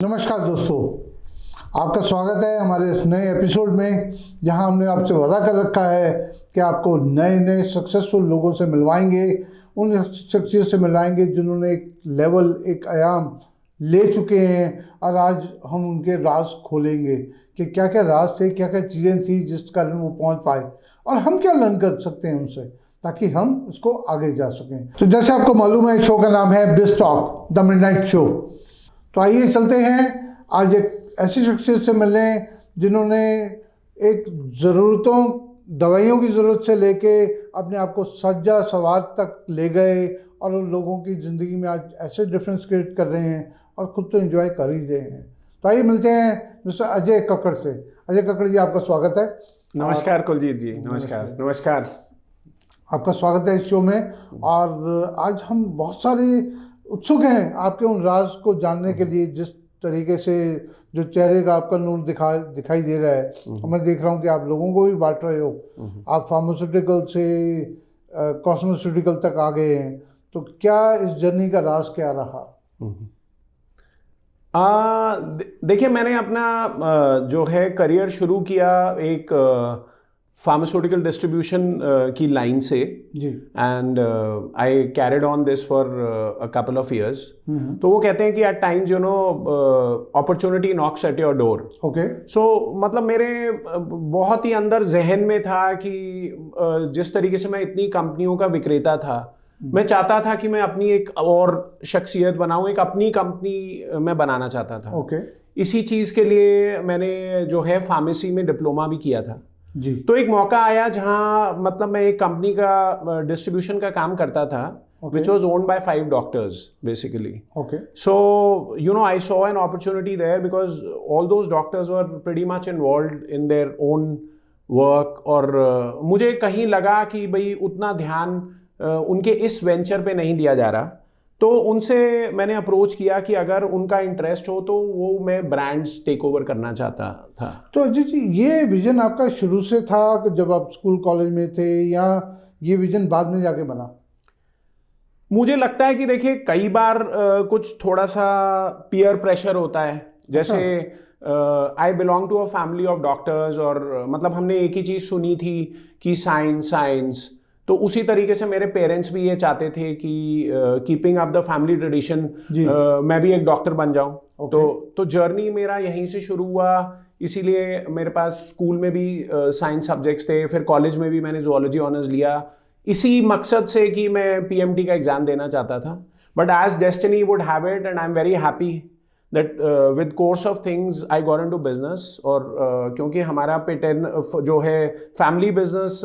नमस्कार दोस्तों, आपका स्वागत है हमारे इस नए एपिसोड में, जहां हमने आपसे वादा कर रखा है कि आपको नए नए सक्सेसफुल लोगों से मिलवाएंगे, उन शख्सियत से मिलवाएंगे जिन्होंने एक लेवल, एक आयाम ले चुके हैं। और आज हम उनके राज खोलेंगे कि क्या क्या राज थे, क्या क्या चीज़ें थी जिस कारण वो पहुंच पाए, और हम क्या लर्न कर सकते हैं उनसे ताकि हम इसको आगे जा सकें। तो जैसे आपको मालूम है, शो का नाम है बिज़ टॉक द मिडनाइट शो। तो आइए चलते हैं आज एक ऐसी शख्सियत से मिलने जिन्होंने एक ज़रूरतों, दवाइयों की ज़रूरत से लेके अपने आप को सज्जा सवार तक ले गए और उन लोगों की ज़िंदगी में आज ऐसे डिफरेंस क्रिएट कर रहे हैं और ख़ुद तो एंजॉय कर ही रहे हैं। तो आइए मिलते हैं मिस्टर अजय कक्कड़ से। अजय कक्कड़ जी, आपका स्वागत है। नमस्कार कुलजीत जी। नमस्कार। आपका स्वागत है इस शो में। और आज हम बहुत सारे उत्सुक हैं आपके उन राज को जानने के लिए, जिस तरीके से जो चेहरे का आपका नूर दिखाई दे रहा है। और मैं देख रहा हूँ कि आप लोगों को भी बांट रहे हो। आप फार्मास्यूटिकल से कॉस्मेस्यूटिकल तक आ गए हैं। तो क्या इस जर्नी का राज क्या रहा? देखिए, मैंने अपना जो है करियर शुरू किया एक फार्मास्यूटिकल डिस्ट्रीब्यूशन की लाइन से जी। And I carried on this for a couple of years. तो वो कहते हैं कि at times you know opportunity knocks at your door. Okay. So मतलब मेरे बहुत ही अंदर जहन में था कि जिस तरीके से मैं इतनी कंपनियों का विक्रेता था, मैं चाहता था कि मैं अपनी एक और शख्सियत बनाऊं, एक अपनी कंपनी मैं बनाना चाहता था। ओके। इसी चीज़ के लिए मैंने जो है फार्मेसी में डिप्लोमा भी किया था जी। तो एक मौका आया जहां मतलब मैं एक कंपनी का डिस्ट्रीब्यूशन का काम करता था, which was owned by 5 doctors basically. Okay. So you know, I saw an opportunity there because all those doctors were pretty much involved in their own work. और मुझे कहीं लगा कि भाई उतना ध्यान उनके इस वेंचर पे नहीं दिया जा रहा। तो उनसे मैंने अप्रोच किया कि अगर उनका इंटरेस्ट हो तो वो मैं ब्रांड्स टेक ओवर करना चाहता था। तो अजय जी, ये विजन आपका शुरू से था जब आप स्कूल कॉलेज में थे, या ये विजन बाद में जाके बना? मुझे लगता है कि देखिए, कई बार कुछ थोड़ा सा पीयर प्रेशर होता है। जैसे I belong to a family of doctors, और मतलब हमने एक ही चीज़ सुनी थी कि साइंस। तो उसी तरीके से मेरे पेरेंट्स भी ये चाहते थे कि keeping up the family tradition मैं भी एक डॉक्टर बन जाऊं। तो जर्नी मेरा यहीं से शुरू हुआ। इसीलिए मेरे पास स्कूल में भी साइंस सब्जेक्ट्स थे, फिर कॉलेज में भी मैंने जूलॉजी ऑनर्स लिया, इसी मकसद से कि मैं पीएमटी का एग्जाम देना चाहता था। But as destiny would have it, and I am very happy that with course of things I got into business। और क्योंकि हमारा पेटेंट जो है फैमिली बिजनेस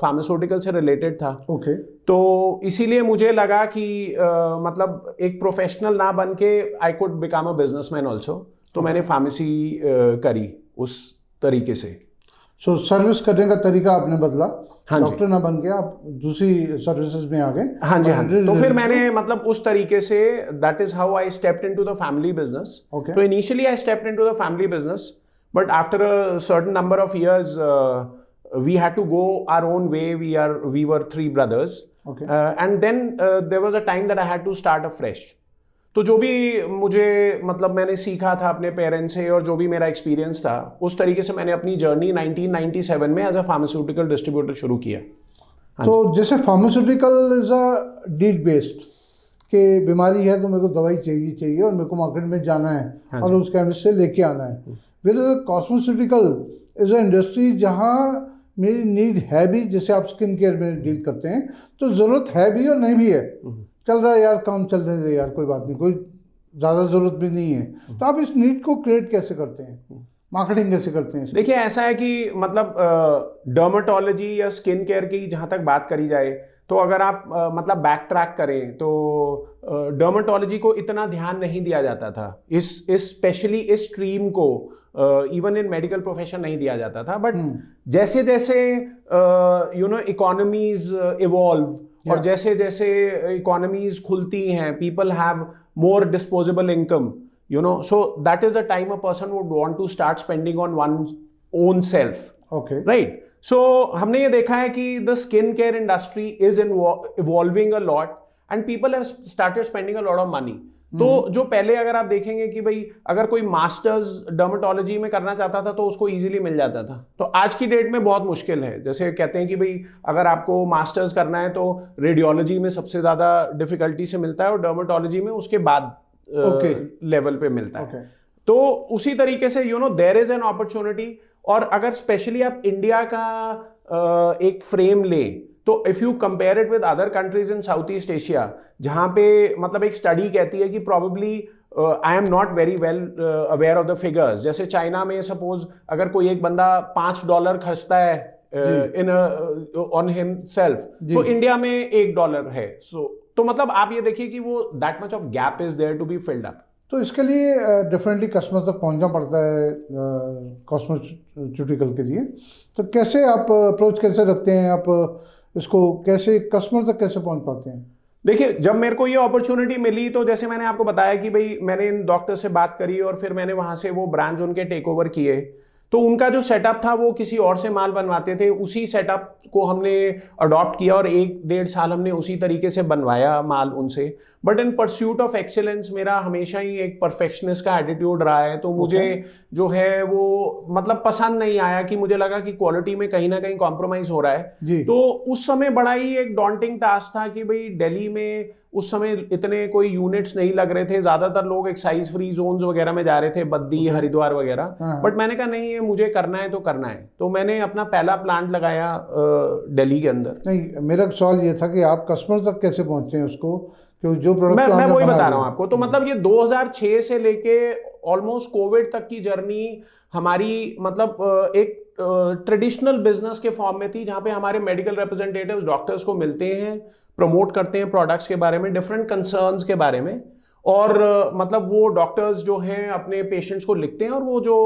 फार्मास्यूटिकल से रिलेटेड था। ओके। तो इसीलिए मुझे लगा कि मतलब एक प्रोफेशनल ना बन के I could become a businessman also. तो मैंने फार्मेसी करी उस तरीके से। सो सर्विस करने का तरीका आपने बदला। हाँ, डॉक्टर ना बन के आप दूसरी सर्विसेज में आ गए। हाँ जी। तो फिर मैंने मतलब उस तरीके से, that is how I stepped into the family business. तो initially I stepped into the family business, but after a certain number of years we had to go our own way. We were 3 brothers, and then there was a time that I had to start afresh. तो जो भी मुझे मतलब मैंने सीखा था अपने parents से, और जो भी मेरा एक्सपीरियंस था, उस तरीके से मैंने अपनी जर्नी 1997 में एज अ फार्मास्यूटिकल डिस्ट्रीब्यूटर शुरू किया। तो जैसे pharmaceutical is a deed based, कि बीमारी है तो मेरे को दवाई चाहिए और मेरे को मार्केट में जाना है और उस केमिस्ट से लेके आना है। फिर कॉस्मेस्यूटिकल इज अ इंडस्ट्री जहाँ मेरी नीड है भी, जैसे आप स्किन केयर में डील करते हैं, तो ज़रूरत है भी और नहीं भी है। चल रहा है यार, काम चलने दे यार, कोई बात नहीं, कोई ज़्यादा ज़रूरत भी नहीं है। तो आप इस नीड को क्रिएट कैसे करते हैं, मार्केटिंग कैसे करते हैं? देखिए, ऐसा है कि मतलब डर्मेटोलॉजी या स्किन केयर की जहाँ तक बात करी जाए, तो अगर आप मतलब बैक ट्रैक करें तो डर्मेटोलॉजी को इतना ध्यान नहीं दिया जाता था। इस स्पेशली इस स्ट्रीम को इवन इन मेडिकल प्रोफेशन नहीं दिया जाता था। बट जैसे जैसे यू नो इकोनॉमीज इवॉल्व, और जैसे जैसे इकोनॉमीज खुलती हैं, people have more disposable income, you know, so that is the time a person would want to start spending on one's own self. Okay. Right. So हमने ये देखा है कि the skin care industry is evolving a lot and people have started spending a lot of money. तो जो पहले अगर आप देखेंगे कि भाई अगर कोई मास्टर्स डर्मेटोलॉजी में करना चाहता था तो उसको इजीली मिल जाता था, तो आज की डेट में बहुत मुश्किल है। जैसे कहते हैं कि भाई अगर आपको मास्टर्स करना है तो रेडियोलॉजी में सबसे ज़्यादा डिफिकल्टी से मिलता है और डर्मेटोलॉजी में उसके बाद लेवल पे मिलता है। तो उसी तरीके से देयर इज एन अपॉर्चुनिटी। और अगर स्पेशली आप इंडिया का एक फ्रेम लें तो if you compare it with other countries in south east Asia, जहां पे मतलब एक स्टडी कहती है कि probably I am not very well aware of the figures, जैसे चाइना में सपोज अगर कोई एक बंदा $5 खर्चता है इन ऑन हिमसेल्फ, तो इंडिया में $1 है। तो मतलब आप ये देखिए कि वो that much of gap is there to be filled up. तो इसके लिए डेफिनेटली कस्टमर तक पहुंचना पड़ता है कॉस्मेटिकल के लिए। तो कैसे आप अप्रोच कैसे रखते हैं, आप इसको कैसे कस्टमर तक कैसे पहुंच पाते हैं? देखिए, जब मेरे को ये अपॉर्चुनिटी मिली तो जैसे मैंने आपको बताया कि भाई मैंने इन डॉक्टर से बात करी और फिर मैंने वहां से वो ब्रांच उनके टेक ओवर किए। तो उनका जो सेटअप था वो किसी और से माल बनवाते थे, उसी सेटअप को हमने अडॉप्ट किया और 1-1.5 साल हमने उसी तरीके से बनवाया माल उनसे। But in pursuit of excellence मेरा हमेशा ही एक परफेक्शनिस्ट का एटीट्यूड रहा है, तो मुझे जो है वो मतलब पसंद नहीं आया कि मुझे लगा कि क्वालिटी में कहीं ना कहीं कॉम्प्रोमाइज हो रहा है। तो उस समय बड़ा ही एक डॉन्टिंग टास्क था कि भाई दिल्ली में उस समय इतने कोई यूनिट्स नहीं लग रहे थे, ज्यादातर लोग एक्साइज फ्री जोन्स वगैरह में जा रहे थे, बद्दी हरिद्वार वगैरह। बट मैंने कहा नहीं, ये मुझे करना है तो करना है। तो मैंने अपना पहला प्लांट लगाया दिल्ली के अंदर। नहीं, मेरा सवाल ये था कि आप कस्टमर तक कैसे पहुंचते हैं उसको, क्योंकि जो प्रोडक्ट मैं वही बता रहा हूँ आपको। तो मतलब ये 2006 से लेके ऑलमोस्ट कोविड तक की जर्नी हमारी मतलब एक ट्रेडिशनल बिजनेस के फॉर्म में थी, जहां पे हमारे मेडिकल रिप्रेजेंटेटिव्स डॉक्टर्स को मिलते हैं, प्रमोट करते हैं प्रोडक्ट्स के बारे में, डिफरेंट कंसर्न्स के बारे में, और मतलब वो डॉक्टर्स जो हैं अपने पेशेंट्स को लिखते हैं और वो जो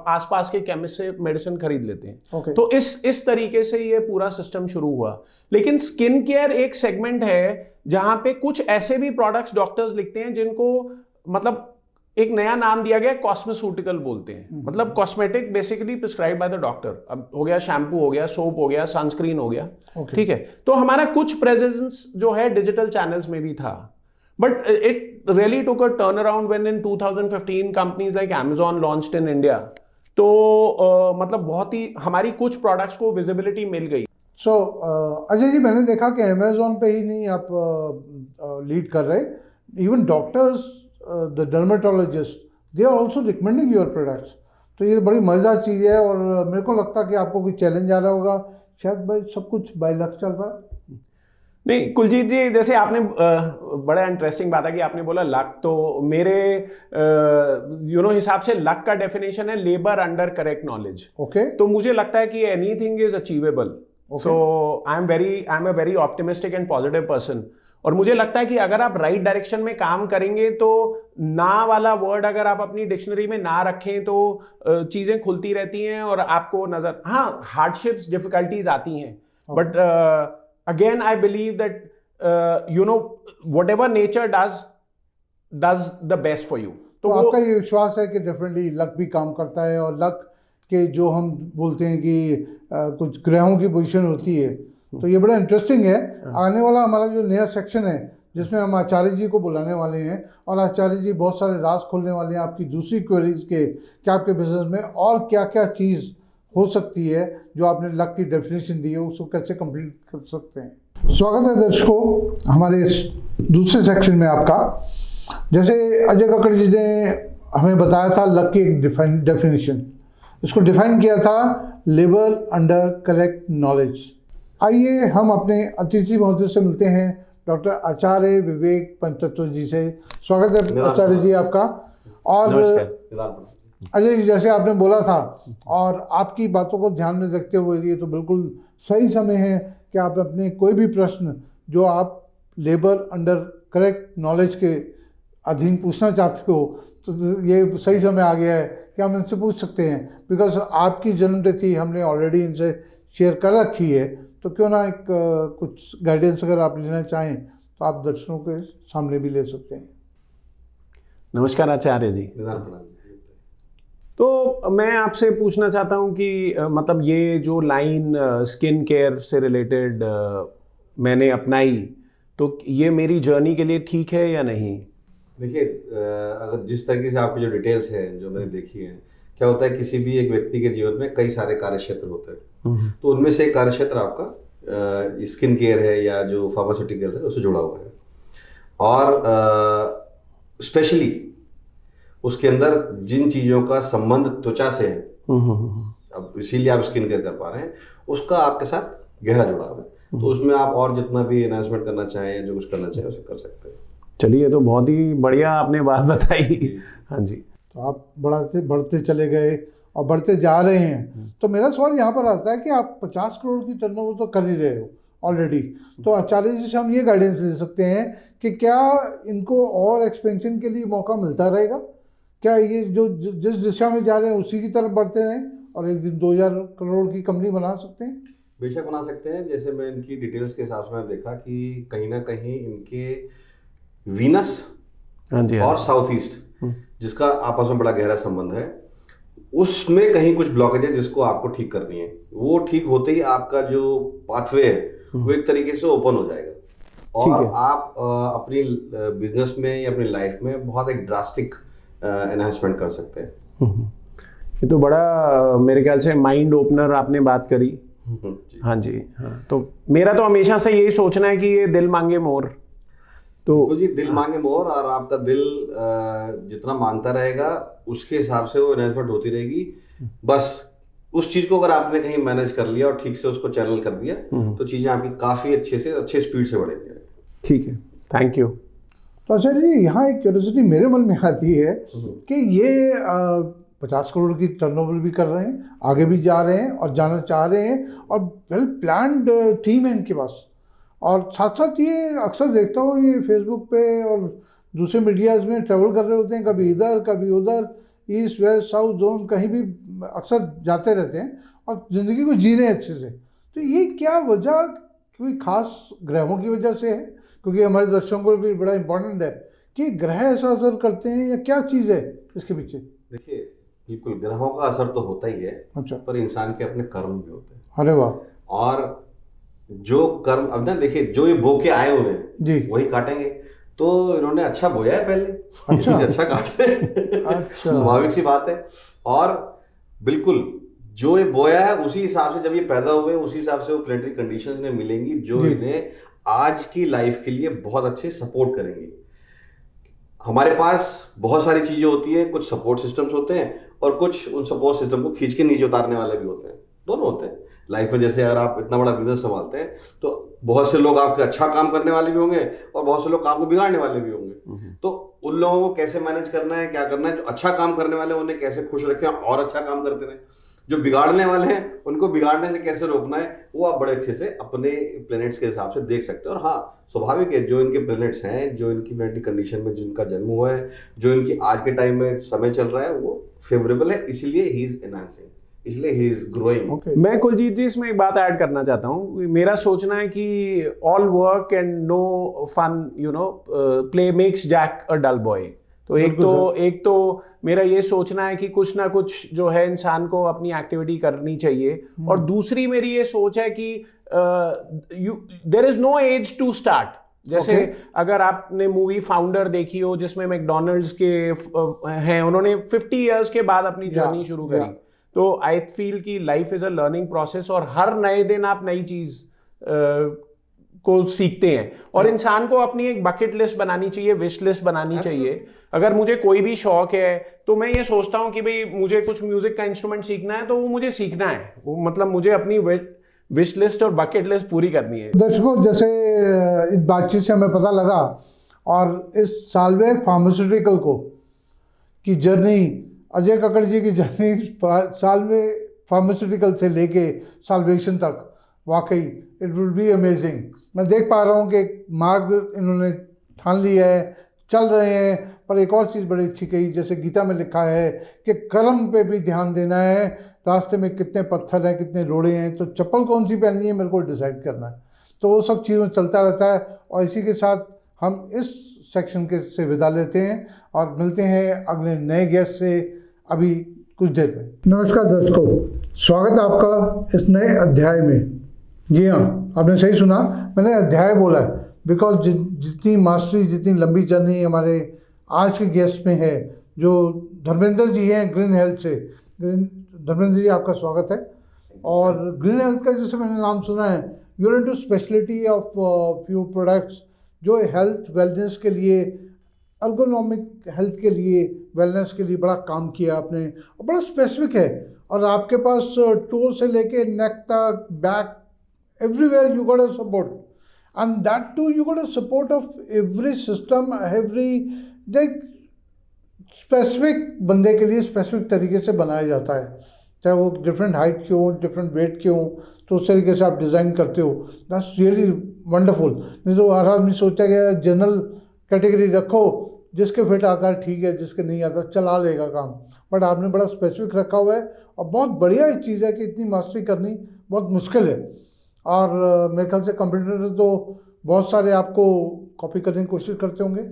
आसपास के केमिस्ट से मेडिसिन खरीद लेते हैं। तो इस तरीके से ये पूरा सिस्टम शुरू हुआ। लेकिन स्किन केयर एक सेगमेंट है जहां पे कुछ ऐसे भी प्रोडक्ट्स डॉक्टर्स लिखते हैं जिनको मतलब एक नया नाम दिया गया, कॉस्मेस्यूटिकल बोलते हैं। मतलब cosmetic basically prescribe by the doctor. अब हो गया शैम्पू, हो गया सोप, हो गया सनस्क्रीन, हो गया, ठीक है। तो हमारा कुछ प्रेजेंस जो है डिजिटल चैनल्स में भी था, but it really took a turn around when in 2015 companies like Amazon launched in India. तो मतलब बहुत ही हमारी कुछ प्रोडक्ट्स को विजिबिलिटी मिल गई। सो अजय जी, मैंने देखा कि Amazon पे ही नहीं आप लीड कर रहे, even doctors, the dermatologist, they are also recommending your products. तो ये बड़ी मजेदार चीज़ है, और मेरे को लगता है कि आपको कोई चैलेंज आ रहा होगा, शायद भाई सब कुछ बाय लक चल रहा है। नहीं कुलजीत जी, जैसे आपने बड़ा इंटरेस्टिंग बात है कि आपने बोला लक। तो मेरे हिसाब से लक का डेफिनेशन है लेबर अंडर करेक्ट नॉलेज। तो मुझे लगता है कि anything is achievable. So I am a very optimistic and positive person. और मुझे लगता है कि अगर आप राइट डायरेक्शन में काम करेंगे तो ना वाला वर्ड अगर आप अपनी डिक्शनरी में ना रखें तो चीजें खुलती रहती हैं और आपको नजर, हाँ हार्डशिप्स डिफिकल्टीज आती हैं, but again I believe that whatever nature does the best for you। तो आपका ये विश्वास है कि डेफिनेटली लक भी काम करता है, और लक के जो हम बोलते हैं कि कुछ ग्रहों की पोजीशन होती है, तो ये बड़ा इंटरेस्टिंग है। आने वाला हमारा जो नया सेक्शन है जिसमें हम आचार्य जी को बुलाने वाले हैं, और आचार्य जी बहुत सारे राज खोलने वाले हैं आपकी दूसरी क्वेरीज के, कि आपके बिजनेस में और क्या क्या चीज़ हो सकती है जो आपने लक की डेफिनेशन दी है, उसको कैसे कंप्लीट कर सकते हैं। स्वागत है दर्शकों हमारे इस दूसरे सेक्शन में आपका। जैसे अजय कक्कड़ जी ने हमें बताया था लक की एक डेफिनेशन, इसको डिफाइन किया था लेबर अंडर करेक्ट नॉलेज। आइए हम अपने अतिथि महोदय से मिलते हैं, डॉक्टर आचार्य विवेक पंचतत्व जी से। स्वागत है आचार्य जी आपका। और अजय जी, जैसे आपने बोला था और आपकी बातों को ध्यान में रखते हुए, ये तो बिल्कुल सही समय है कि आप अपने कोई भी प्रश्न जो आप लेबर अंडर करेक्ट नॉलेज के अधीन पूछना चाहते हो, तो ये सही समय आ गया है कि हम इनसे पूछ सकते हैं। बिकॉज आपकी जन्मतिथि हमने ऑलरेडी इनसे शेयर कर रखी है, तो क्यों ना एक कुछ गाइडेंस अगर आप लेना चाहें तो आप दर्शकों के सामने भी ले सकते हैं। नमस्कार आचार्य जी। तो मैं आपसे पूछना चाहता हूं कि मतलब ये जो लाइन स्किन केयर से रिलेटेड मैंने अपनाई, तो ये मेरी जर्नी के लिए ठीक है या नहीं? देखिए, अगर जिस तरीके से आपकी जो डिटेल्स है जो मैंने देखी है, क्या होता है किसी भी एक व्यक्ति के जीवन में कई सारे कार्य क्षेत्र होते हैं, तो उनमें से एक कार्य क्षेत्र आपका स्किन केयर है या जो फार्मास्यूटिकल्स है उससे जुड़ा हुआ है, और स्पेशली उसके अंदर जिन चीज़ों का संबंध त्वचा से है, अब इसीलिए आप स्किन केयर कर पा रहे हैं, उसका आपके साथ गहरा जुड़ाव है, तो उसमें आप और जितना भी एनहांसमेंट करना चाहें या जो कुछ करना चाहें उसे कर सकते हैं। चलिए, तो बहुत ही बढ़िया आपने बात बताई। हाँ जी। तो आप बढ़ते चले गए और बढ़ते जा रहे हैं, तो मेरा सवाल यहाँ पर आता है कि आप 50 करोड़ की टर्नओवर तो कर ही रहे हो ऑलरेडी, तो आचार्य जी से हम ये गाइडेंस ले सकते हैं कि क्या इनको और एक्सपेंशन के लिए मौका मिलता रहेगा? क्या ये जो जिस दिशा में जा रहे हैं उसी की तरफ बढ़ते रहें और एक दिन 2000 करोड़ की कंपनी बना सकते हैं? बेशक बना सकते हैं। जैसे मैं इनकी डिटेल्स के हिसाब से मैंने देखा कि कहीं ना कहीं इनके वीनस और साउथ ईस्ट, जिसका आपस में बड़ा गहरा संबंध है, उसमें कहीं कुछ ब्लॉकेज है जिसको आपको ठीक करनी है। वो ठीक होते ही आपका जो पाथवे है वो एक तरीके से ओपन हो जाएगा और आप अपनी बिजनेस में या अपनी लाइफ में बहुत एक ड्रास्टिक एनहांसमेंट कर सकते हैं। ये तो बड़ा मेरे ख्याल से माइंड ओपनर आपने बात करी। हाँ जी। हाँ, तो मेरा तो हमेशा से यही सोचना है कि ये दिल मांगे मोर, तो जी दिल मांगे मोर, और आपका दिल जितना मांगता रहेगा उसके हिसाब से वो एनहांसमेंट होती रहेगी। बस उस चीज को अगर आपने कहीं मैनेज कर लिया और ठीक से उसको चैनल कर दिया तो चीजें आपकी काफी अच्छे स्पीड से बढ़ेंगी। ठीक है, थैंक यू। तो अच्छा जी, यहाँ एक क्यूरियोसिटी मेरे मन में आती है कि ये 50 करोड़ की टर्नओवर भी कर रहे हैं, आगे भी जा रहे हैं और जाना चाह रहे हैं, और वेल प्लान्ड टीम है इनके पास, और साथ साथ ये अक्सर देखता हूँ ये फेसबुक पे और दूसरे मीडियाज़ में ट्रैवल कर रहे होते हैं, कभी इधर कभी उधर, ईस्ट वेस्ट साउथ जोन, कहीं भी अक्सर जाते रहते हैं और ज़िंदगी को जी रहे हैं अच्छे से। तो ये क्या वजह, कोई खास ग्रहों की वजह से है? क्योंकि हमारे दर्शकों को भी बड़ा इंपॉर्टेंट है कि ग्रह ऐसा असर करते हैं या क्या चीज़ है इसके पीछे? देखिए, बिल्कुल ग्रहों का असर तो होता ही है। अच्छा। पर इंसान के अपने कर्म भी होते हैं। अरे वाह। और जो कर्म, अब ना देखिए, जो ये बो के आए हुए हैं जी वही काटेंगे। तो इन्होंने अच्छा बोया है पहले, अच्छा काट ले। अच्छा। स्वाभाविक सी बात है। और बिल्कुल जो ये बोया है उसी हिसाब से जब ये पैदा हुए उसी हिसाब से वो प्लेनेटरी कंडीशंस इन्हें मिलेंगी जो इन्हें आज की लाइफ के लिए बहुत अच्छे सपोर्ट करेंगी। हमारे पास बहुत सारी चीजें होती हैं, कुछ सपोर्ट सिस्टम्स होते हैं और कुछ उन सपोर्ट सिस्टम को खींच के नीचे उतारने वाले भी होते हैं। दोनों होते हैं लाइफ में। जैसे अगर आप इतना बड़ा बिजनेस संभालते हैं तो बहुत से लोग आपके अच्छा काम करने वाले भी होंगे और बहुत से लोग काम को बिगाड़ने वाले भी होंगे। तो उन लोगों को कैसे मैनेज करना है, क्या करना है, जो अच्छा काम करने वाले हैं उन्हें कैसे खुश रखें और अच्छा काम करते रहें, जो बिगाड़ने वाले हैं उनको बिगाड़ने से कैसे रोकना है, वो आप बड़े अच्छे से अपने प्लैनेट्स के हिसाब से देख सकते हैं। और हाँ, स्वाभाविक है, जो इनके प्लैनेट्स हैं, जो इनकी प्लैनेटरी कंडीशन में जिनका जन्म हुआ है, जो इनकी आज के टाइम में समय चल रहा है, वो फेवरेबल है, इसीलिए ही इज एनहांसिंग, इसलिए ही इज ग्रोइंग। मैं कुलजीत जी इसमें एक बात ऐड करना चाहता हूँ। मेरा सोचना है कि all work and no fun, play makes Jack a dull boy. तो एक तो मेरा ये सोचना है कि कुछ ना कुछ जो है इंसान को अपनी एक्टिविटी करनी चाहिए। और दूसरी मेरी ये सोच है कि there is no age to start. जैसे अगर आपने मूवी फाउंडर देखी हो जिसमें मैकडॉनल्ड्स के हैं, उन्होंने 50 इयर्स के बाद अपनी जर्नी शुरू करी। तो आई फील कि life is a learning process और हर नए दिन आप नई चीज को सीखते हैं। और इंसान को अपनी एक बकेट लिस्ट बनानी चाहिए, विश लिस्ट बनानी चाहिए। अगर मुझे कोई भी शौक है तो मैं ये सोचता हूँ कि भाई मुझे कुछ म्यूजिक का इंस्ट्रूमेंट सीखना है तो वो मुझे सीखना है, वो मतलब मुझे अपनी विश लिस्ट और बकेट लिस्ट पूरी करनी है। दर्शकों, जैसे इस बातचीत से हमें पता लगा, और इस साल्वेज फार्मास्यूटिकल को की जर्नी, अजय कक्कड़ जी की जर्नी साल्वेज फार्मास्यूटिकल से लेके साल्वेशन तक, वाकई इट विल बी अमेजिंग। मैं देख पा रहा हूँ कि मार्ग इन्होंने ठान लिया है, चल रहे हैं। पर एक और चीज़ बड़ी अच्छी कही, जैसे गीता में लिखा है कि कर्म पे भी ध्यान देना है, रास्ते में कितने पत्थर हैं, कितने रोड़े हैं, तो चप्पल कौन सी पहननी है मेरे को डिसाइड करना है। तो वो सब चीज़ों में चलता रहता है। और इसी के साथ हम इस सेक्शन के से विदा लेते हैं और मिलते हैं अगले नए गेस्ट से अभी कुछ देर में। नमस्कार दर्शकों, स्वागत है आपका इस नए अध्याय में। जी हाँ, आपने सही सुना, मैंने अध्याय बोला है, बिकॉज जितनी मास्टरी, जितनी लंबी जर्नी हमारे आज के गेस्ट में है जो धर्मेंद्र जी हैं ग्रीन हेल्थ से। धर्मेंद्र जी आपका स्वागत है। और ग्रीन हेल्थ का जैसे मैंने नाम सुना है, you're into specialty of few products जो हेल्थ वेलनेस के लिए, अर्गोनॉमिक हेल्थ के लिए, वेलनेस के लिए बड़ा काम किया आपने और बड़ा स्पेसिफिक है। और आपके पास टो से लेके नेक तक, back, everywhere you got a support, and that too you got a support of every system, every like specific बंदे के लिए स्पेसिफिक तरीके से बनाया जाता है, चाहे वो डिफरेंट हाइट के हो, डिफरेंट वेट के हो, तो उस तरीके से आप डिज़ाइन करते हो। That's really wonderful. नहीं तो हर आदमी सोचा गया जनरल कैटेगरी रखो, जिसके फिट आता है ठीक है, जिसके नहीं आता चला लेगा काम, बट आपने बड़ा स्पेसिफिक रखा हुआ है और बहुत बढ़िया एक चीज़ है कि इतनी मास्टरी करनी बहुत मुश्किल है। और मेरे ख्याल से कंप्यूटर तो बहुत सारे आपको कॉपी करने की कोशिश करते होंगे।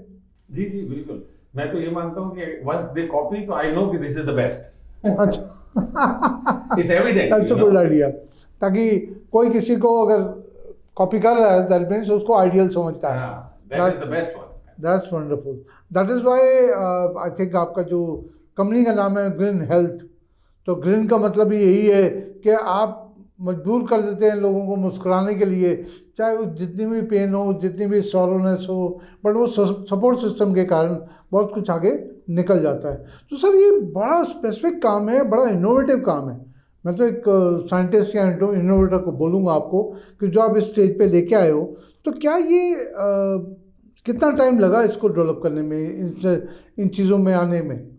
जी जी बिल्कुल, मैं तो ये मानता हूँ कि वंस दे कॉपी तो आई नो कि दिस इज द बेस्ट। अच्छा, इट्स एविडेंट, अच्छा गुड आइडिया, ताकि कोई किसी को अगर कॉपी कर रहा है दैट मीन्स उसको आइडियल समझता है। That is the best one. That's wonderful. That is why I think आपका जो कंपनी का नाम है ग्रीन हेल्थ, तो ग्रीन का मतलब यही है कि आप मजबूर कर देते हैं लोगों को मुस्कुराने के लिए, चाहे वो जितनी भी पेन हो, जितनी भी सॉरोनेस हो, बट वो सपोर्ट सिस्टम के कारण बहुत कुछ आगे निकल जाता है। तो सर ये बड़ा स्पेसिफिक काम है, बड़ा इनोवेटिव काम है। मैं तो एक साइंटिस्ट या इनोवेटर को बोलूँगा आपको कि जो आप इस स्टेज पे लेके आए हो, तो क्या ये कितना टाइम लगा इसको डेवलप करने में, इन चीज़ों में आने में?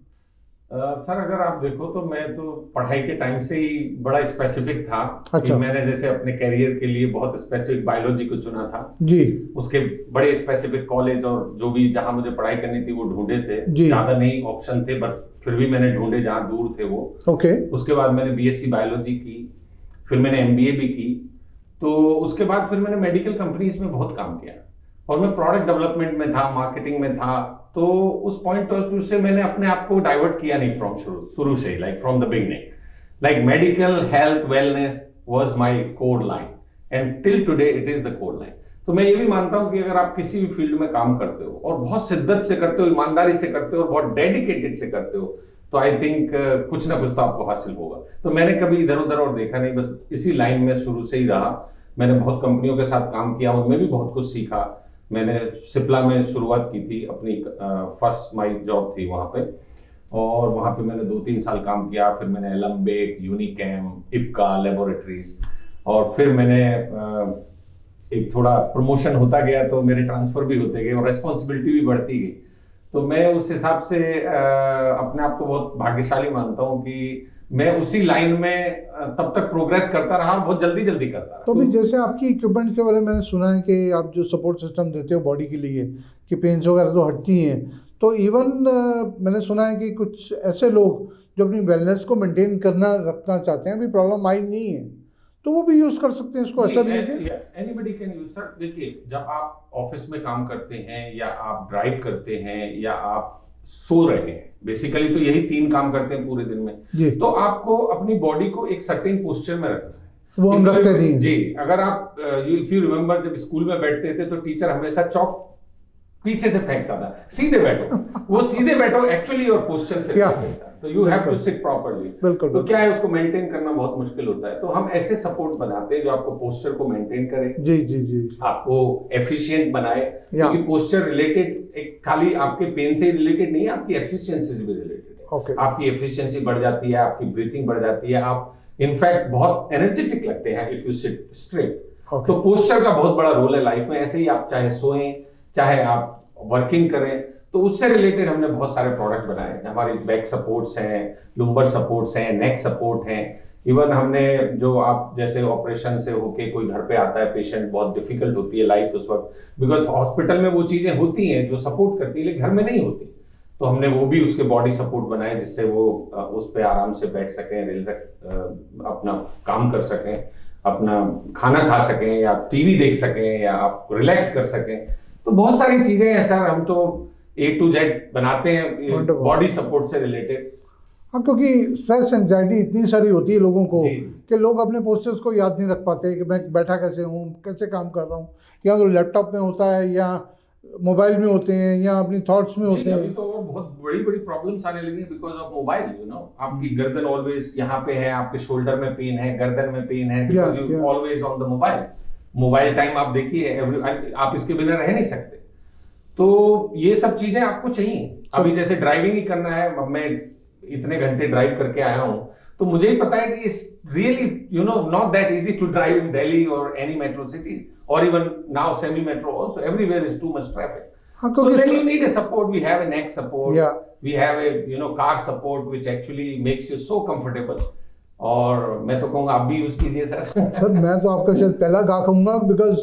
सर अगर आप देखो तो मैं तो पढ़ाई के टाइम से ही बड़ा स्पेसिफिक था। अच्छा। कि मैंने जैसे अपने करियर के लिए बहुत स्पेसिफिक बायोलॉजी को चुना था जी। उसके बड़े स्पेसिफिक कॉलेज और जो भी जहां मुझे पढ़ाई करनी थी वो ढूंढे थे। जी। ज्यादा नहीं ऑप्शन थे बट फिर भी मैंने ढूंढे जहाँ दूर थे वो। ओके। उसके बाद मैंने बीएससी बायोलॉजी की, फिर मैंने एमबीए भी की। तो उसके बाद फिर मैंने मेडिकल कंपनीज में बहुत काम किया और मैं प्रोडक्ट डेवलपमेंट में था, मार्केटिंग में था। तो उस पॉइंट ऑफ व्यू से मैंने अपने आप को डाइवर्ट किया नहीं फ्रॉम शुरू से, like from the beginning. Like medical health wellness was my core line and till today it is the core line. तो मैं ये भी मानता हूं कि अगर आप किसी भी फील्ड में काम करते हो और बहुत शिद्दत से करते हो, ईमानदारी से करते हो और बहुत डेडिकेटेड से करते हो, तो आई थिंक कुछ ना कुछ तो आपको हासिल होगा। तो मैंने कभी इधर उधर और देखा नहीं, बस इसी लाइन में शुरू से ही रहा। मैंने बहुत कंपनियों के साथ काम किया, उनमें भी बहुत कुछ सीखा। मैंने सिप्ला में शुरुआत की थी अपनी, फर्स्ट माई जॉब थी वहाँ पे, और वहाँ पे मैंने 2-3 साल काम किया। फिर मैंने एलम्बेक, यूनिकैम, इप्का लेबोरेटरीज, और फिर मैंने एक थोड़ा प्रमोशन होता गया तो मेरे ट्रांसफर भी होते गए और रेस्पॉन्सिबिलिटी भी बढ़ती गई। तो मैं उस हिसाब से अपने आप को बहुत भाग्यशाली मानता हूँ कि मैं उसी लाइन में तब तक प्रोग्रेस करता रहा, बहुत जल्दी जल्दी करता रहा। तो अभी जैसे आपकी इक्विपमेंट के बारे में मैंने सुना है कि आप जो सपोर्ट सिस्टम देते हो बॉडी के लिए कि पेन्स वगैरह तो हटती हैं, तो इवन मैंने सुना है कि कुछ ऐसे लोग जो अपनी वेलनेस को मेंटेन रखना चाहते हैं, अभी प्रॉब्लम आई नहीं है, तो वो भी यूज़ कर सकते हैं इसको, ऐसा भी है? Anybody can use sir. देखिए, जब आप ऑफिस में काम करते हैं या आप ड्राइव करते हैं या आप सो रहे हैं, बेसिकली तो यही 3 काम करते हैं पूरे दिन में जी। तो आपको अपनी बॉडी को एक सर्टेन पोस्चर में रखना है। वो हम रखते नहीं जी। अगर आप इफ यू रिमेंबर, जब स्कूल में बैठते थे तो टीचर हमेशा चौक पीछे से फेंकता था, सीधे बैठो। वो सीधे बैठो एक्चुअली और पोस्चर से फेंकता, तो you have to sit properly. बिल्कुल। तो क्या है, उसको मेंटेन करना बहुत मुश्किल होता है, तो हम ऐसे सपोर्ट बनाते हैं जो आपको पोस्चर को मेंटेन करे, जी जी जी, आपको एफिशिएंट बनाए। क्योंकि पोस्चर रिलेटेड एक खाली आपके पेन से रिलेटेड नहीं है, आपकी एफिशिएंसी से भी रिलेटेड है। ओके। आपकी एफिशिएंसी बढ़ जाती है, आपकी ब्रीथिंग बढ़ जाती है, आप इनफैक्ट बहुत एनर्जेटिक लगते हैं इफ यू सिट स्ट्रेट। तो पोस्चर का बहुत बड़ा रोल है लाइफ में। ऐसे ही आप चाहे सोएं, चाहे आप वर्किंग करें, तो उससे रिलेटेड हमने बहुत सारे प्रोडक्ट बनाए। हमारी बैक सपोर्ट्स हैं, लुम्बर सपोर्ट्स हैं, नेक सपोर्ट हैं। इवन हमने जो आप जैसे ऑपरेशन से होके कोई घर पे आता है पेशेंट, बहुत डिफिकल्ट होती है लाइफ उस वक्त, बिकॉज हॉस्पिटल में वो चीजें होती हैं जो सपोर्ट करती है, लेकिन घर में नहीं होती। तो हमने वो भी उसके बॉडी सपोर्ट बनाए जिससे वो उस पर आराम से बैठ सकें, अपना काम कर सकें, अपना खाना खा सकें, या टीवी देख सकें, या आप रिलैक्स कर सकें। तो बहुत सारी चीजें हैं सर, हम तो A to Z बनाते हैं बॉडी सपोर्ट से रिलेटेड। हाँ, क्योंकि स्ट्रेस एंजाइटी इतनी सारी होती है लोगों को कि लोग अपने पोस्चर्स को याद नहीं रख पाते कि मैं बैठा कैसे हूँ, कैसे काम कर रहा हूँ, या तो लैपटॉप में होता है या मोबाइल में होते हैं या अपनी थॉट्स में होते अभी हैं। तो और बहुत बड़ी बड़ी प्रॉब्लम्स आने लगी because of mobile, you know, आपकी गर्दन ऑलवेज यहाँ पे है, आपके शोल्डर में पेन है, गर्दन में पेन है, because you yeah. Always on the mobile time आप देखिए, आप इसके बिना रह नहीं सकते। तो ये सब चीजें आपको चाहिए। अभी जैसे ड्राइविंग ही करना है, अब मैं इतने घंटे ड्राइव करके आया हूँ, तो मुझे ही पता है कि it's really, you know, not that easy to drive in Delhi और एनी मेट्रो सिटी और even now semi metro also, everywhere is too much traffic. हाँ, So क्योंकि then you need a support. We have a neck support. Yeah. We have a, you know, car support which actually makes you so comfortable. और मैं तो कहूँगा आप भी use कीजिए sir. Sir मैं तो आपका शायद पहला गाहक कहूँगा, बिकॉज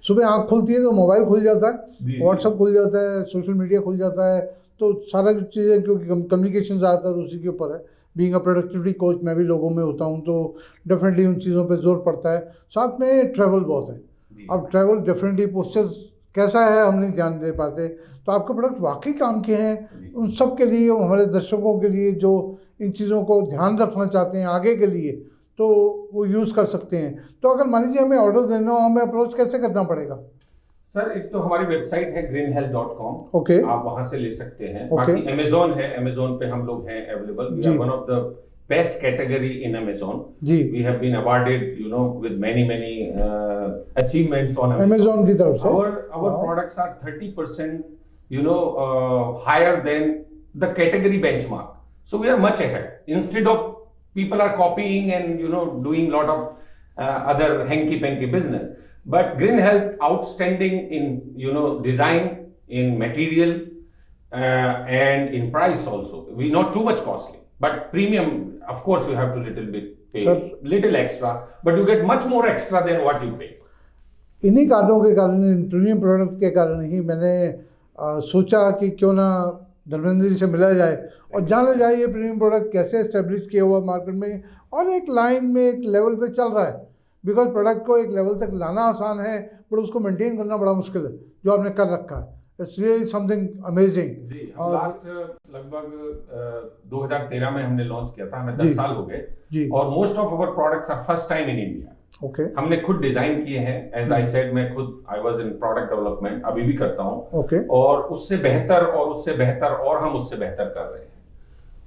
सुबह आँख खुलती है तो मोबाइल खुल जाता जी, है, व्हाट्सअप खुल जाता है, सोशल मीडिया खुल जाता है, तो सारा चीज़ें, क्योंकि कम्युनिकेशन ज़्यादातर उसी के ऊपर है। बीइंग अ प्रोडक्टिविटी कोच मैं भी लोगों में होता हूँ, तो डेफिनेटली उन चीज़ों पे जोर पड़ता है। साथ में ट्रैवल बहुत है, अब ट्रैवल डेफिनेटली पोस्चर कैसा है हम नहीं ध्यान दे पाते, तो आपके प्रोडक्ट वाकई काम के हैं उन सब के लिए, हमारे दर्शकों के लिए जो इन चीज़ों को ध्यान रखना चाहते हैं आगे के लिए, तो वो यूज़ कर सकते हैं। तो अगर मान लीजिए हमें ऑर्डर देना हो, हमें अप्रोच कैसे करना पड़ेगा? सर एक तो हमारी वेबसाइट है greenhealth.com, ओके, आप वहां से ले सकते हैं। Okay. बाकी अमेजोन है, अमेजोन पे हम लोग हैं अवेलेबल। वी जी। Are one of the best category in Amazon. जी, we have been awarded, you know, with many achievements on Amazon की तरफ से। our products are 30%, you know, higher than the category benchmark. So we are much ahead. Instead of people are copying and, you know, doing lot of other hanky panky business, but Green Health outstanding in, you know, design, in material, and in price also. We not too much costly, but premium. Of course, you have to little bit pay, Sir. little extra, but you get much more extra than what you pay. इन्हीं कारणों के कारण, इन premium product के कारण ही मैंने सोचा कि क्यों ना धर्मेंद्र जी से मिला जाए और जाना जाए ये प्रीमियम प्रोडक्ट कैसे एस्टेब्लिश किया हुआ मार्केट में, और एक लाइन में, एक लेवल पे चल रहा है। बिकॉज प्रोडक्ट को एक लेवल तक लाना आसान है, पर उसको मेंटेन करना बड़ा मुश्किल है, जो आपने कर रखा है। It's really something amazing. जी, हम और लास्ट लगभग 2013 में हमने लॉन्च किया था, हमें जी। 10 साल हो गए, जी, और most of our products are first time in India. Okay हमने खुद डिजाइन किए हैं, एज आई सेड, मैं खुद I was in product development, अभी भी करता हूँ, ओके और उससे बेहतर और उससे बेहतर और हम उससे बेहतर कर रहे हैं।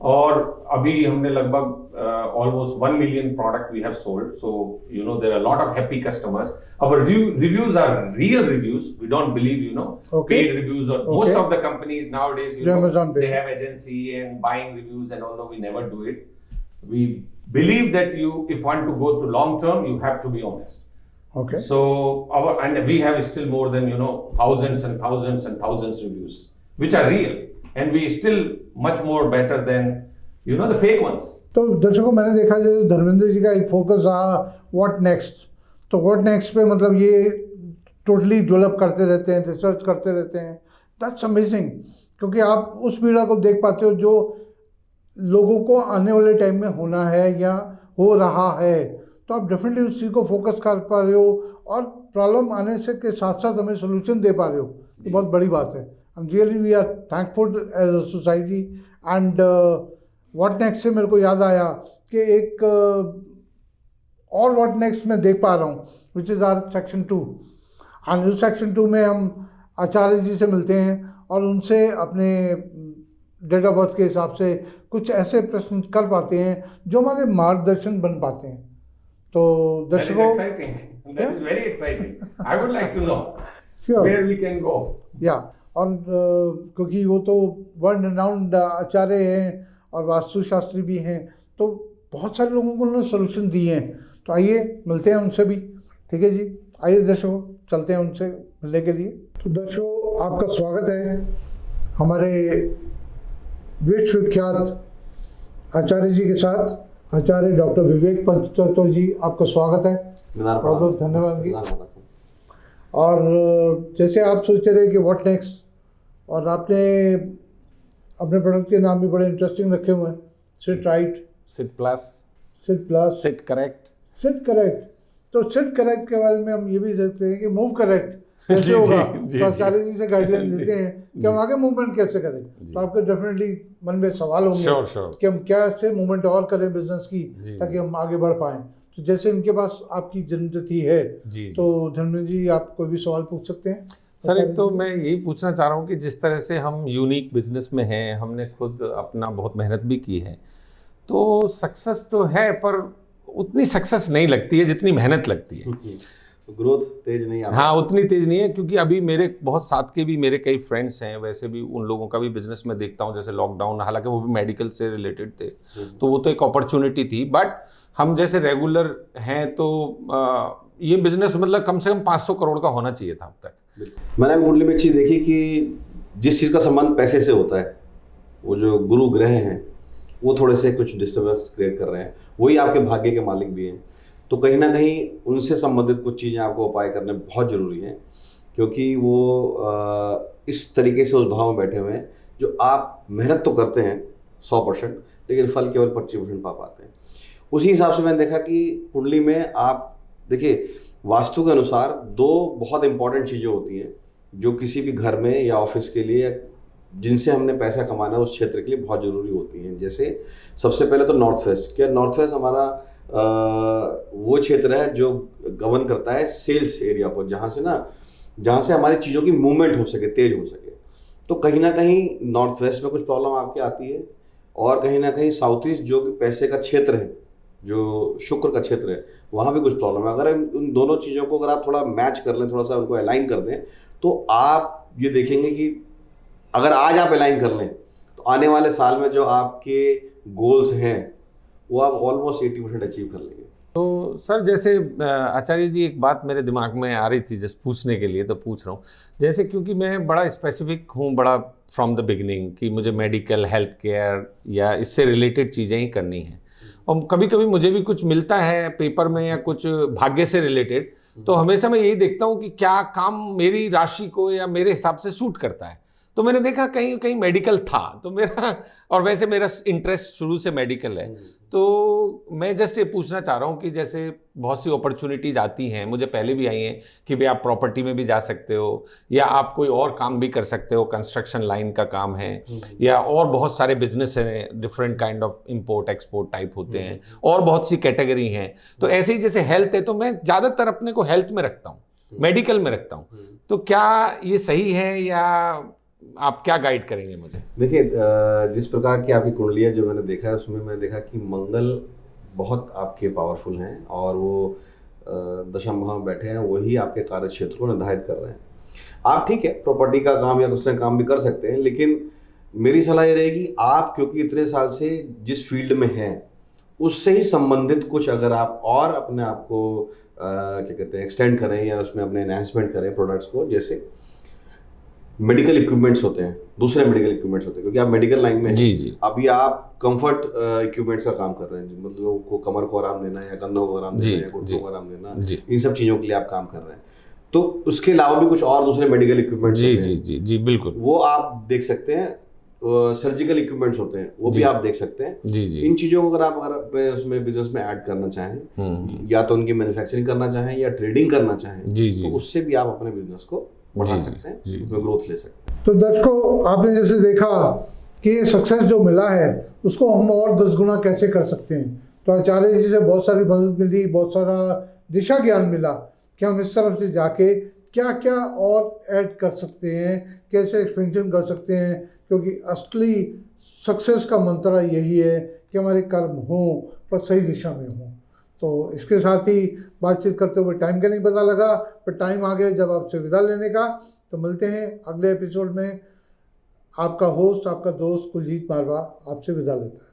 और अभी हमने लगभग almost 1 million product we have sold, so you know there are lot of happy customers. Our reviews are real reviews, we don't believe, you know, Okay. paid reviews, or Okay. most of the companies nowadays, you जो know, Amazon पे they have agency and buying reviews, and although we never do it, we believe that you, if want to go to long term, you have to be honest. Okay So and we have still more than, you know, thousands and thousands and thousands reviews, which are real, and we still much more better than, you know, the fake ones. तो दर्शकों, मैंने देखा जैसे धर्मेंद्र जी का एक focus रहा what next, तो what next पे मतलब ये टोटली डेवलप करते रहते हैं, रिसर्च करते रहते हैं। दैट्स अमेजिंग, क्योंकि आप उस पीड़ा को देख पाते हो जो लोगों को आने वाले टाइम में होना है या हो रहा है, तो आप डेफिनेटली उस चीज़ को फोकस कर पा रहे हो और प्रॉब्लम आने से के साथ साथ हमें सोल्यूशन दे पा रहे हो, तो बहुत बड़ी बात है। And really we are thankful as a society. And what next से मेरे को याद आया कि एक और व्हाट नेक्स्ट मैं देख पा रहा हूँ, विच इज़ आर सेक्शन 2। हाँ, उस सेक्शन 2 में हम आचार्य जी से मिलते हैं और उनसे अपने डेट ऑफ बर्थ के हिसाब से कुछ ऐसे प्रश्न कर पाते हैं जो हमारे मार्गदर्शन बन पाते हैं। तो That is दर्शकों, exciting. That is very exciting. I would like to know Sure. where we can go. या और क्योंकि वो तो वर्ल्ड रिनाउंड आचार्य हैं और वास्तुशास्त्री भी हैं, तो बहुत सारे लोगों को उन्होंने सोल्यूशन दिए हैं। तो आइए मिलते हैं उनसे भी। ठीक है जी, आइए दर्शकों, चलते हैं उनसे मिलने के लिए। तो दर्शकों, आपका स्वागत है हमारे विश्वविख्यात आचार्य जी के साथ। आचार्य डॉक्टर विवेक पंचतत्व जी, आपका स्वागत है। बहुत बहुत धन्यवाद जी। और जैसे आप सोचते रहे कि व्हाट नेक्स्ट, और आपने अपने प्रोडक्ट के नाम भी बड़े इंटरेस्टिंग रखे हुए हैं, sit right, sit plus, sit plus, sit correct. Sit correct. तो सिट करेक्ट के बारे में हम ये भी देखते हैं कि मूव करेक्ट कैसे होगा। तो आचार्य जी से गाइडलाइन देते हैं कि हम आगे मूवमेंट कैसे करें। तो आपके डेफिनेटली मन में सवाल होंगे कि हम क्या से मूवमेंट और करें बिजनेस की, ताकि हम आगे बढ़ पाएं। तो जैसे इनके पास आपकी जन्मतिथि है, तो धर्मेंद्र जी आप कोई भी सवाल पूछ सकते हैं। सर एक तो मैं यही पूछना चाह रहा हूँ कि जिस तरह से हम यूनिक बिजनेस में हैं, हमने खुद अपना बहुत मेहनत भी की है, तो सक्सेस तो है पर उतनी सक्सेस नहीं लगती है जितनी मेहनत लगती है। ग्रोथ तेज नहीं आ हाँ, उतनी तेज नहीं है, क्योंकि अभी मेरे बहुत साथ के भी मेरे कई फ्रेंड्स हैं, वैसे भी उन लोगों का भी बिजनेस में देखता हूँ, जैसे लॉकडाउन, हालांकि वो भी मेडिकल से रिलेटेड थे, तो वो तो एक अपॉर्चुनिटी थी, बट हम जैसे रेगुलर हैं तो ये बिजनेस मतलब कम से कम 500 करोड़ का होना चाहिए था अब तक। मैंने कुंडली में एक चीज़ देखी कि जिस चीज़ का संबंध पैसे से होता है, वो जो गुरु ग्रह हैं वो थोड़े से कुछ डिस्टर्बेंस क्रिएट कर रहे हैं, वही आपके भाग्य के मालिक भी हैं, तो कहीं ना कहीं उनसे संबंधित कुछ चीज़ें आपको उपाय करने बहुत ज़रूरी हैं, क्योंकि वो इस तरीके से उस भाव में बैठे हुए हैं जो आप मेहनत तो करते हैं 100%, लेकिन फल केवल 25% पा पाते हैं। उसी हिसाब से मैंने देखा कि कुंडली में आप देखिए, वास्तु के अनुसार 2 बहुत इंपॉर्टेंट चीज़ें होती हैं जो किसी भी घर में या ऑफिस के लिए या जिनसे हमने पैसा कमाना उस क्षेत्र के लिए बहुत ज़रूरी होती हैं। जैसे सबसे पहले तो नॉर्थ वेस्ट, क्या नॉर्थ वेस्ट हमारा वो क्षेत्र है जो गवर्न करता है सेल्स एरिया को, जहाँ से हमारी चीज़ों की मूवमेंट हो सके, तेज हो सके। तो कहीं ना कहीं नॉर्थ वेस्ट में कुछ प्रॉब्लम आपके आती है, और कहीं ना कहीं साउथ ईस्ट जो कि पैसे का क्षेत्र है, जो शुक्र का क्षेत्र है, वहाँ भी कुछ प्रॉब्लम है। अगर उन दोनों चीज़ों को अगर आप थोड़ा मैच कर लें, थोड़ा सा उनको अलाइन कर दें, तो आप ये देखेंगे कि अगर आज आप अलाइन कर लें तो आने वाले साल में जो आपके गोल्स हैं वो आप ऑलमोस्ट 80% अचीव कर लेंगे। तो सर जैसे आचार्य जी एक बात मेरे दिमाग में आ रही थी जस्ट पूछने के लिए, तो पूछ रहा हूँ, जैसे क्योंकि मैं बड़ा स्पेसिफिक हूँ, बड़ा फ्रॉम द बिगिनिंग, कि मुझे मेडिकल, हेल्थ केयर या इससे रिलेटेड चीज़ें ही करनी हैं, और कभी कभी मुझे भी कुछ मिलता है पेपर में या कुछ भाग्य से रिलेटेड, तो हमेशा मैं यही देखता हूँ कि क्या काम मेरी राशि को या मेरे हिसाब से सूट करता है। तो मैंने देखा कहीं कहीं मेडिकल था, तो मेरा, और वैसे मेरा इंटरेस्ट शुरू से मेडिकल है, तो मैं जस्ट ये पूछना चाह रहा हूँ कि जैसे बहुत सी अपॉर्चुनिटीज़ आती हैं, मुझे पहले भी आई हैं कि भाई आप प्रॉपर्टी में भी जा सकते हो, या आप कोई और काम भी कर सकते हो, कंस्ट्रक्शन लाइन का काम है, या और बहुत सारे बिजनेस हैं, different kind of import export type होते हैं, और बहुत सी कैटेगरी हैं। तो ऐसे ही जैसे हेल्थ है, तो मैं ज़्यादातर अपने को हेल्थ में रखता हूँ, मेडिकल में रखता हूँ, तो क्या ये सही है या आप क्या गाइड करेंगे मुझे? देखिए, जिस प्रकार की आपकी कुंडलियाँ जो मैंने देखा है, उसमें मैं देखा कि मंगल बहुत आपके पावरफुल हैं, और वो दशम भाव में बैठे हैं, वही आपके कार्य क्षेत्र को निर्धारित कर रहे हैं। आप ठीक है, प्रॉपर्टी का काम या दूसरे काम भी कर सकते हैं, लेकिन मेरी सलाह ये रहेगी, आप क्योंकि इतने साल से जिस फील्ड में हैं उससे ही संबंधित कुछ अगर आप और अपने आप को क्या कहते हैं एक्सटेंड करें, या उसमें अपने एनहांसमेंट करें प्रोडक्ट्स को, जैसे मेडिकल इक्विपमेंट्स होते हैं, दूसरे मेडिकल इक्विपमेंट्स होते हैं, क्योंकि आप मेडिकल लाइन में जी जी, अभी आप कंफर्ट इक्विपमेंट्स का काम कर रहे हैं, मतलब लोगों को कमर को आराम देना, या कंधों को आराम देना, या घुटनों को आराम देना, इन सब चीज़ों के लिए आप काम कर रहे हैं। तो उसके अलावा भी कुछ और दूसरे मेडिकल इक्विपमेंट्स जी होते जी हैं, जी जी बिल्कुल, वो आप देख सकते हैं। सर्जिकल इक्विपमेंट्स होते हैं, वो भी आप देख सकते हैं। जी जी, इन चीज़ों को अगर अपने उसमें बिजनेस में ऐड करना चाहें, या तो उनकी मैन्युफैक्चरिंग करना चाहें या ट्रेडिंग करना चाहें, जी जी, तो उससे भी आप अपने बिजनेस को बढ़ा सकते हैं, उसमें ग्रोथ ले सकते हैं। तो दर्शकों, आपने जैसे देखा कि ये सक्सेस जो मिला है उसको हम और 10 गुना कैसे कर सकते हैं। तो आचार्य जी से बहुत सारी मदद मिली, बहुत सारा दिशा ज्ञान मिला कि हम इस तरफ से जाके क्या क्या और ऐड कर सकते हैं, कैसे एक्सपेंशन कर सकते हैं, क्योंकि असली सक्सेस का मंत्र यही है कि हमारे कर्म हों पर सही दिशा में हों। तो इसके साथ ही बातचीत करते हुए टाइम का नहीं पता लगा, पर टाइम आ गया जब आपसे विदा लेने का। तो मिलते हैं अगले एपिसोड में। आपका होस्ट, आपका दोस्त कुलजीत मारवा आपसे विदा लेता है।